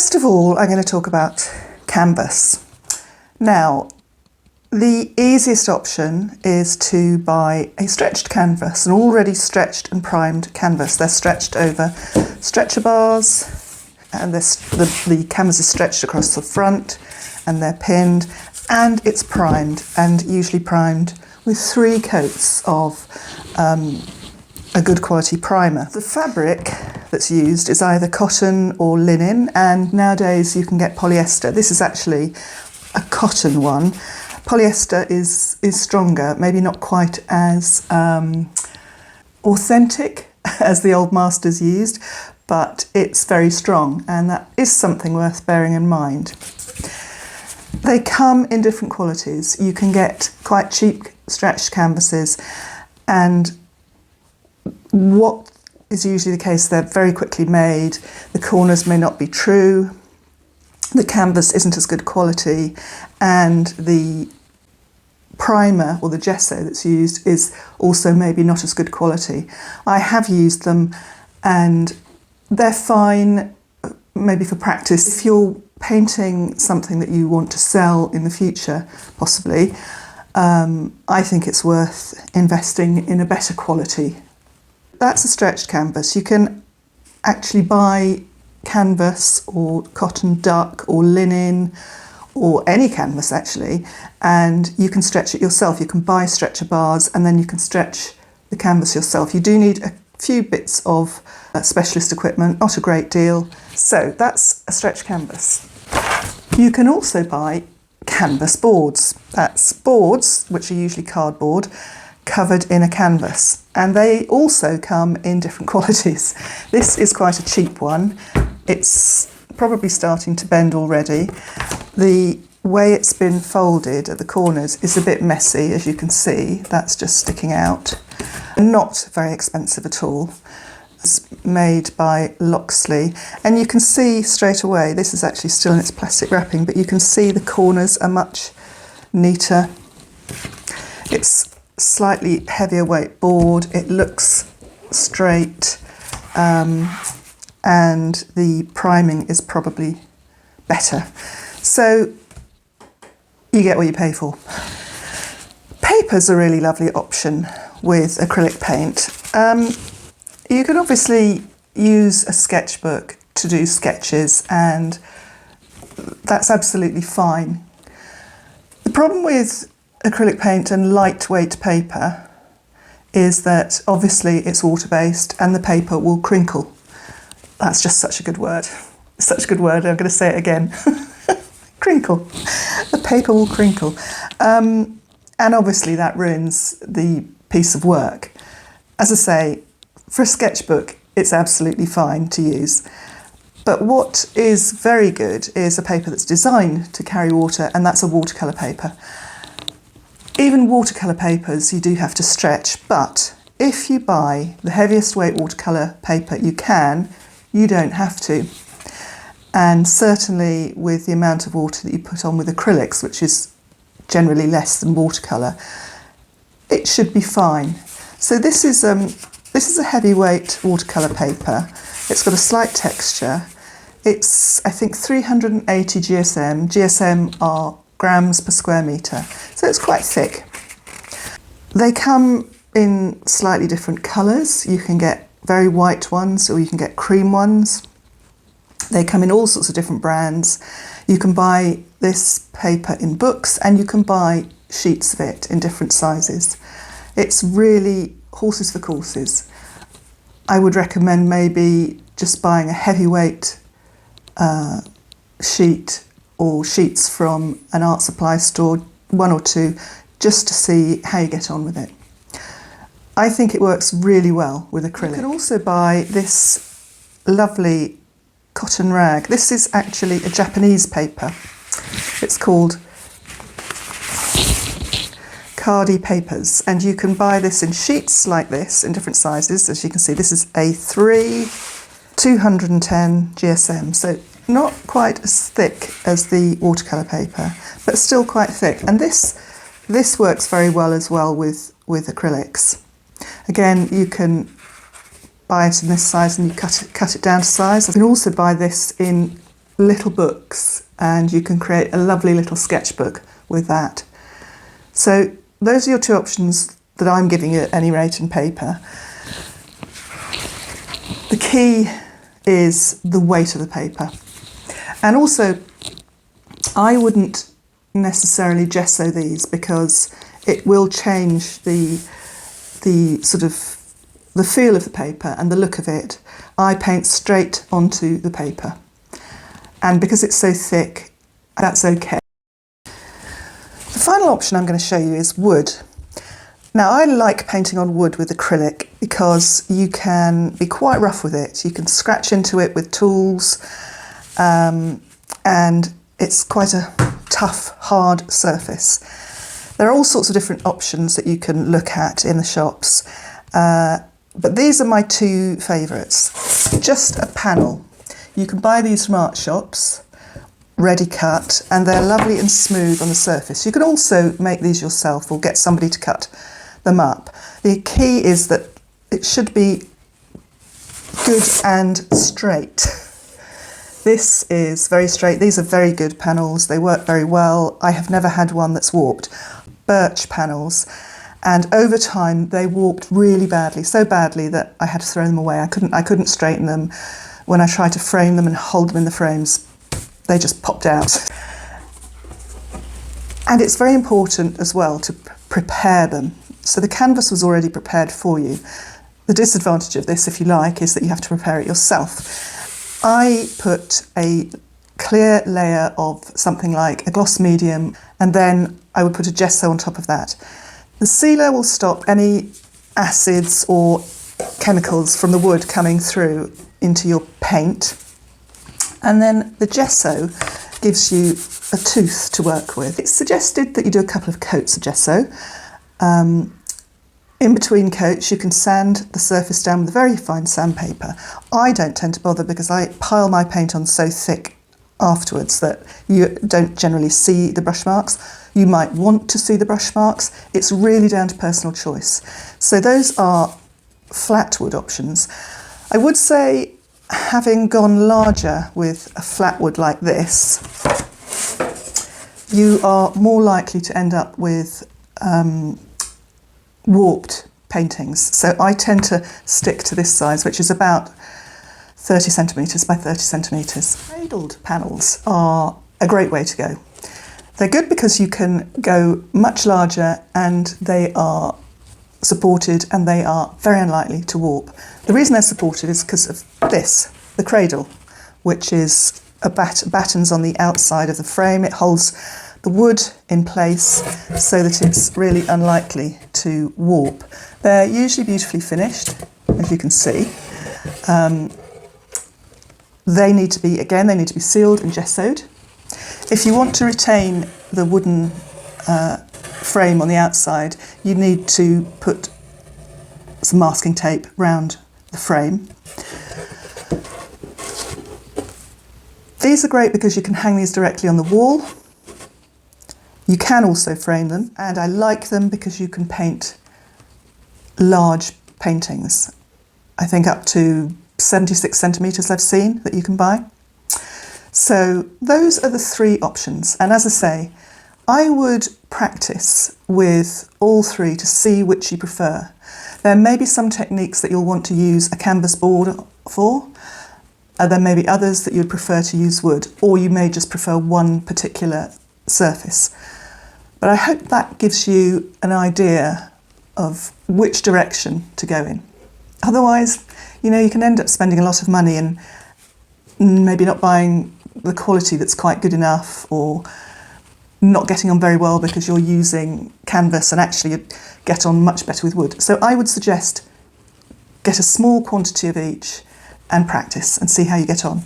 First of all, I'm going to talk about canvas. Now, the easiest option is to buy a stretched canvas, an already stretched and primed canvas. They're stretched over stretcher bars, and the canvas is stretched across the front, and they're pinned, and it's primed, and usually primed with 3 coats of a good quality primer. The fabric that's used is either cotton or linen, and nowadays you can get polyester. This is actually a cotton one. Polyester is stronger, maybe not quite as authentic as the old masters used, but it's very strong, and that is something worth bearing in mind. They come in different qualities. You can get quite cheap stretched canvases, and what is usually the case, they're very quickly made, the corners may not be true, the canvas isn't as good quality, and the primer or the gesso that's used is also maybe not as good quality. I have used them and they're fine, maybe for practice. If you're painting something that you want to sell in the future, possibly, I think it's worth investing in a better quality. That's a stretched canvas. You can actually buy canvas or cotton duck or linen or any canvas actually, and you can stretch it yourself. You can buy stretcher bars and then you can stretch the canvas yourself. You do need a few bits of specialist equipment, not a great deal. So that's a stretched canvas. You can also buy canvas boards. That's boards, which are usually cardboard, covered in a canvas, and they also come in different qualities. This is quite a cheap one. It's probably starting to bend already. The way it's been folded at the corners is a bit messy, as you can see. That's just sticking out. Not very expensive at all. It's made by Loxley, and you can see straight away, this is actually still in its plastic wrapping, but you can see the corners are much neater. It's slightly heavier weight board, it looks straight, and the priming is probably better. So you get what you pay for. Paper's a really lovely option with acrylic paint. You can obviously use a sketchbook to do sketches, and that's absolutely fine. The problem with acrylic paint and lightweight paper is that obviously it's water-based and the paper will crinkle. That's just such a good word. Such a good word, I'm going to say it again. Crinkle. The paper will crinkle. And obviously that ruins the piece of work. As I say, for a sketchbook, it's absolutely fine to use. But what is very good is a paper that's designed to carry water, and that's a watercolour paper. Even watercolour papers you do have to stretch, but if you buy the heaviest weight watercolour paper you don't have to. And certainly with the amount of water that you put on with acrylics, which is generally less than watercolour, it should be fine. So this is a heavyweight watercolour paper. It's got a slight texture. It's, I think, 380 GSM. GSM are grams per square metre, so it's quite thick. They come in slightly different colours. You can get very white ones or you can get cream ones. They come in all sorts of different brands. You can buy this paper in books and you can buy sheets of it in different sizes. It's really horses for courses. I would recommend maybe just buying a heavyweight sheet or sheets from an art supply store, 1 or 2, just to see how you get on with it. I think it works really well with acrylic. You can also buy this lovely cotton rag. This is actually a Japanese paper. It's called Keddie papers, and you can buy this in sheets like this in different sizes. As you can see, this is A3, 210 GSM, so not quite as thick as the watercolour paper, but still quite thick. And this works very well as well with acrylics. Again, you can buy it in this size and you cut it down to size. You can also buy this in little books, and you can create a lovely little sketchbook with that. So those are your two options that I'm giving you at any rate in paper. The key is the weight of the paper. And also, I wouldn't necessarily gesso these because it will change the sort of the feel of the paper and the look of it. I paint straight onto the paper. And because it's so thick, that's okay. The final option I'm going to show you is wood. Now, I like painting on wood with acrylic because you can be quite rough with it. You can scratch into it with tools, and it's quite a tough, hard surface. There are all sorts of different options that you can look at in the shops, but these are my two favourites. Just a panel. You can buy these from art shops, ready cut, and they're lovely and smooth on the surface. You can also make these yourself or get somebody to cut them up. The key is that it should be good and straight. This is very straight. These are very good panels. They work very well. I have never had one that's warped. Birch panels, and over time they warped really badly, so badly that I had to throw them away. I couldn't straighten them. When I tried to frame them and hold them in the frames, they just popped out. And it's very important as well to prepare them. So the canvas was already prepared for you. The disadvantage of this, if you like, is that you have to prepare it yourself. I put a clear layer of something like a gloss medium, and then I would put a gesso on top of that. The sealer will stop any acids or chemicals from the wood coming through into your paint, and then the gesso gives you a tooth to work with. It's suggested that you do a couple of coats of gesso. In between coats, you can sand the surface down with a very fine sandpaper. I don't tend to bother because I pile my paint on so thick afterwards that you don't generally see the brush marks. You might want to see the brush marks. It's really down to personal choice. So those are flat wood options. I would say, having gone larger with a flat wood like this, you are more likely to end up with warped paintings. So I tend to stick to this size, which is about 30 centimetres by 30 centimetres. Cradled panels are a great way to go. They're good because you can go much larger and they are supported and they are very unlikely to warp. The reason they're supported is because of this, the cradle, which is battens on the outside of the frame. It holds the wood in place so that it's really unlikely to warp. They're usually beautifully finished, as you can see. They need to be sealed and gessoed. If you want to retain the wooden frame on the outside, you need to put some masking tape round the frame. These are great because you can hang these directly on the wall. You can also frame them, and I like them because you can paint large paintings. I think up to 76 centimetres I've seen that you can buy. So those are the three options, and as I say, I would practice with all three to see which you prefer. There may be some techniques that you'll want to use a canvas board for, there may be others that you'd prefer to use wood, or you may just prefer one particular surface. But I hope that gives you an idea of which direction to go in. Otherwise, you can end up spending a lot of money and maybe not buying the quality that's quite good enough, or not getting on very well because you're using canvas and actually you get on much better with wood. So I would suggest get a small quantity of each and practice and see how you get on.